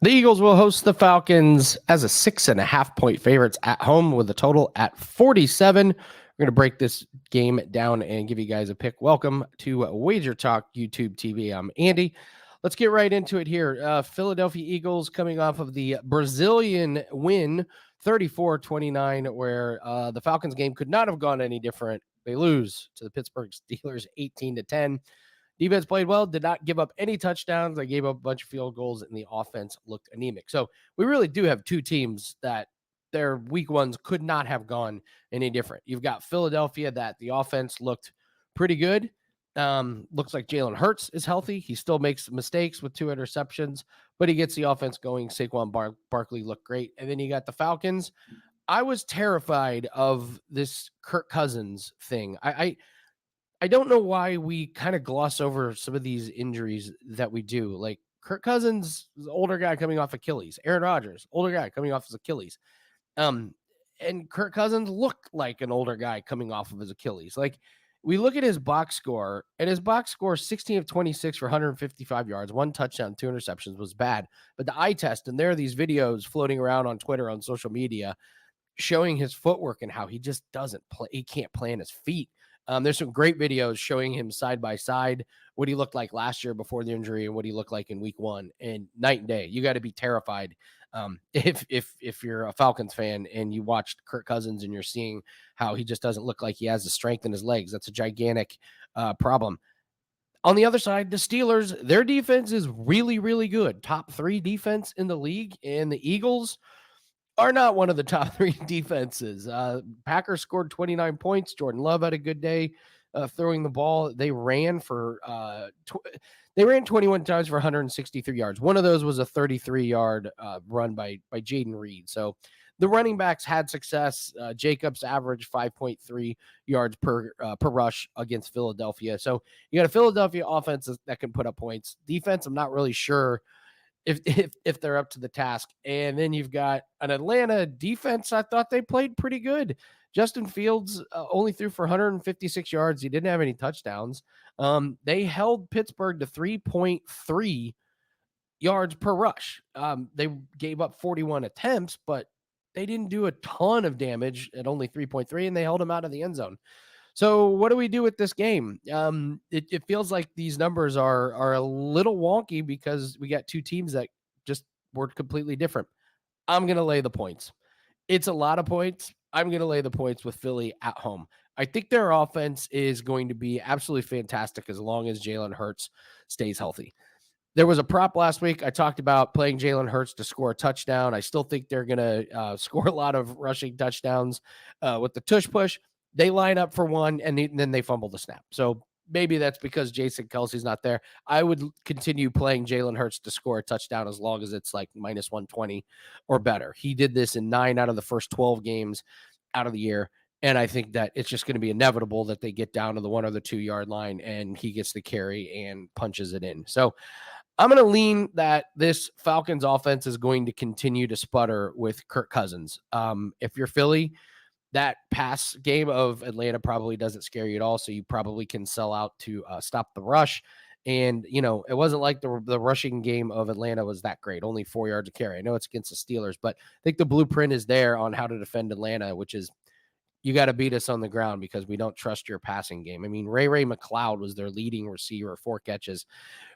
The Eagles will host the Falcons as a 6.5-point favorites at home with a total at 47. We're going to break this game down and give you guys a pick. Welcome to Wager Talk YouTube TV. I'm Andy. Let's get right into it here. Philadelphia Eagles coming off of the Brazilian win 34-29, where the Falcons game could not have gone any different. They lose to the Pittsburgh Steelers 18-10. Defense played well, did not give up any touchdowns. They gave up a bunch of field goals, and the offense looked anemic. So we really do have two teams that their week ones could not have gone any different. You've got Philadelphia that the offense looked pretty good. Looks like Jalen Hurts is healthy. He still makes mistakes with 2 interceptions, but he gets the offense going. Saquon Barkley looked great. And then you got the Falcons. I was terrified of this Kirk Cousins thing. I don't know why we kind of gloss over some of these injuries that we do. Like Kirk Cousins, older guy coming off Achilles. Aaron Rodgers, older guy coming off his Achilles. Um, and Kirk Cousins looked like an older guy coming off of his Achilles. Like we look at his box score, and his box score 16 of 26 for 155 yards, 1 touchdown, 2 interceptions was bad. But the eye test, and there are these videos floating around on Twitter, on social media, showing his footwork and how he just doesn't play. He can't plant his feet. There's some great videos showing him side by side what he looked like last year before the injury and what he looked like in week 1, and night and day. You got to be terrified if you're a Falcons fan and you watched Kirk Cousins and you're seeing how he just doesn't look like he has the strength in his legs. That's a gigantic problem. On the other side, the Steelers, their defense is really, really good. Top 3 defense in the league, and the Eagles are not one of the top 3 defenses. Packers scored 29 points. Jordan Love had a good day throwing the ball. They ran 21 times for 163 yards. One of those was a 33-yard run by Jaden Reed. So the running backs had success. Jacobs averaged 5.3 yards per rush against Philadelphia. So you got a Philadelphia offense that can put up points. Defense, I'm not really sure if they're up to the task. And then you've got an Atlanta defense. I thought they played pretty good. Justin Fields only threw for 156 yards. He didn't have any touchdowns. They held Pittsburgh to 3.3 yards per rush. They gave up 41 attempts, but they didn't do a ton of damage at only 3.3, and they held them out of the end zone. So what do we do with this game? It feels like these numbers are a little wonky because we got two teams that just were completely different. I'm going to lay the points. It's a lot of points. I'm going to lay the points with Philly at home. I think their offense is going to be absolutely fantastic as long as Jalen Hurts stays healthy. There was a prop last week. I talked about playing Jalen Hurts to score a touchdown. I still think they're going to score a lot of rushing touchdowns with the tush push. They line up for one, and then they fumble the snap. So maybe that's because Jason Kelsey's not there. I would continue playing Jalen Hurts to score a touchdown as long as it's like minus 120 or better. He did this in 9 out of the first 12 games out of the year. And I think that it's just going to be inevitable that they get down to the 1 or the 2 yard line and he gets the carry and punches it in. So I'm going to lean that this Falcons offense is going to continue to sputter with Kirk Cousins. If you're Philly, that pass game of Atlanta probably doesn't scare you at all. So you probably can sell out to stop the rush. And, it wasn't like the rushing game of Atlanta was that great, only 4 yards of carry. I know it's against the Steelers, but I think the blueprint is there on how to defend Atlanta, which is you got to beat us on the ground because we don't trust your passing game. I mean, Ray McLeod was their leading receiver, 4 catches,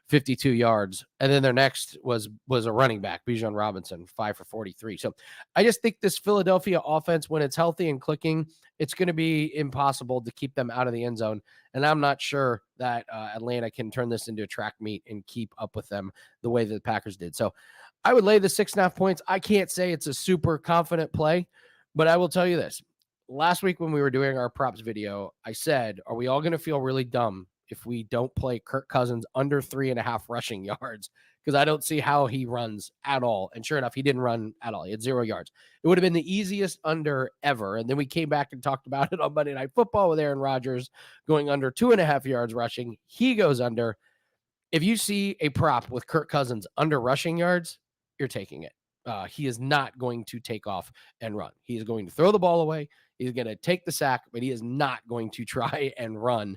52 yards. And then their next was a running back, Bijan Robinson, 5 for 43. So I just think this Philadelphia offense, when it's healthy and clicking, it's going to be impossible to keep them out of the end zone. And I'm not sure that Atlanta can turn this into a track meet and keep up with them the way that the Packers did. So I would lay the 6.5 points. I can't say it's a super confident play, but I will tell you this. Last week when we were doing our props video, I said, are we all going to feel really dumb if we don't play Kirk Cousins under 3.5 rushing yards? Because I don't see how he runs at all. And sure enough, he didn't run at all. He had 0 yards. It would have been the easiest under ever. And then we came back and talked about it on Monday Night Football with Aaron Rodgers going under 2.5 yards rushing. He goes under. If you see a prop with Kirk Cousins under rushing yards, you're taking it. he is not going to take off and run. He is going to throw the ball away. He's going to take the sack, but he is not going to try and run,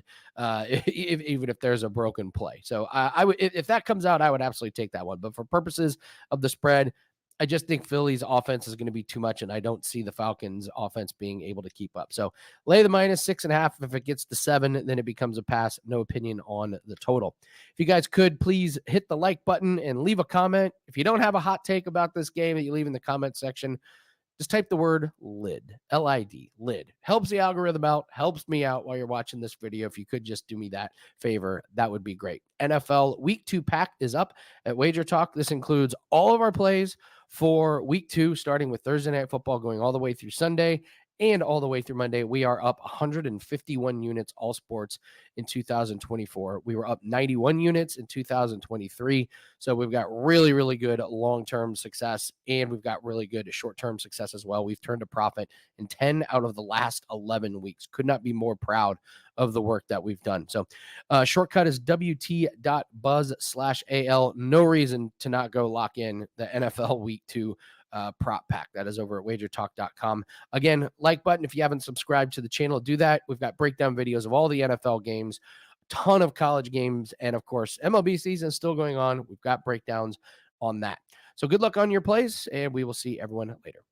even if there's a broken play. So I would, if that comes out, I would absolutely take that one. But for purposes of the spread, I just think Philly's offense is going to be too much, and I don't see the Falcons' offense being able to keep up. So lay the -6.5. If it gets to 7, then it becomes a pass. No opinion on the total. If you guys could please hit the like button and leave a comment. If you don't have a hot take about this game that you leave in the comment section, just type the word lid, L-I-D, lid. Helps the algorithm out, helps me out while you're watching this video. If you could just do me that favor, that would be great. NFL Week 2 pack is up at Wager Talk. This includes all of our plays for Week 2, starting with Thursday Night Football, going all the way through Sunday and all the way through Monday. We are up 151 units, all sports, in 2024. We were up 91 units in 2023. So we've got really, really good long-term success, and we've got really good short-term success as well. We've turned a profit in 10 out of the last 11 weeks. Could not be more proud of the work that we've done. So shortcut is wt.buzz/AL. No reason to not go lock in the NFL Week 2 prop pack. That is over at wagertalk.com. Again, like button if you haven't subscribed to the channel, do that. We've got breakdown videos of all the NFL games, a ton of college games, and of course, MLB season is still going on. We've got breakdowns on that. So good luck on your plays, and we will see everyone later.